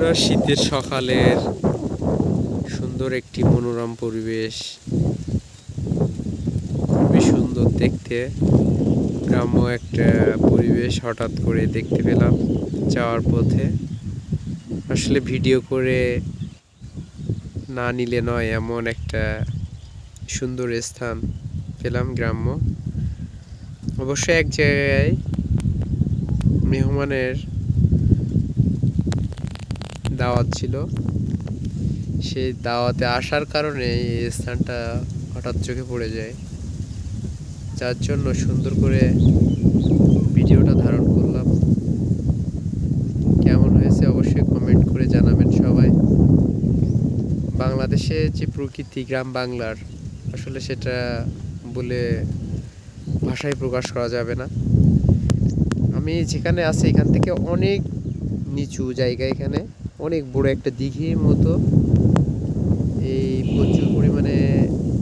বন্ধুরা, শীতের সকালের সুন্দর একটি মনোরম পরিবেশ, খুবই সুন্দর দেখতে। গ্রাম্য একটা পরিবেশ হঠাৎ করে দেখতে পেলাম যাওয়ার পথে। আসলে ভিডিও করে না নিলে নয়, এমন একটা সুন্দর স্থান পেলাম গ্রাম্য। অবশ্য এক জায়গায় মেহমানের দাওয়াত ছিল, সেই দাওয়াতে আসার কারণে এই স্থানটা হঠাৎ চোখে পড়ে যায়, যার জন্য সুন্দর করে ভিডিওটা ধারণ করলাম। কেমন হয়েছে অবশ্যই কমেন্ট করে জানাবেন সবাই। বাংলাদেশে যে প্রকৃতি গ্রাম বাংলার, আসলে সেটা বলে ভাষায় প্রকাশ করা যাবে না। আমি যেখানে আছি এখান থেকে অনেক নিচু জায়গা, এখানে অনেক বড় একটা দিঘির মতো। এই প্রচুর পরিমাণে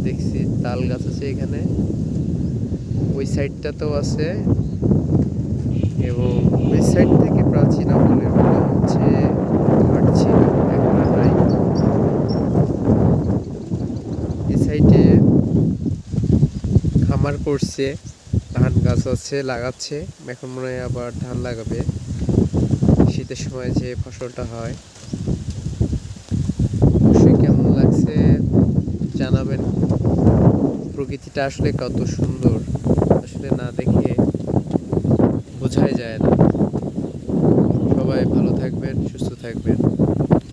দেখছি তাল গাছ আছে এখানে, ওই সাইডটাতেও আছে, এবং ওই সাইড থেকে প্রাচীন আমলের মনে হচ্ছে ঘাট ছিল, এখন আর নাই। এই সাইডে খামার করছে, ধান গাছ আছে, লাগাচ্ছে, এখন মনে হয় আবার ধান লাগাবে শীতের সময় যে ফসলটা হয়। অবশ্যই কেমন লাগছে জানাবেন। প্রকৃতিটা আসলে কত সুন্দর, আসলে না দেখে বোঝাই যায় না। সবাই ভালো থাকবেন, সুস্থ থাকবেন।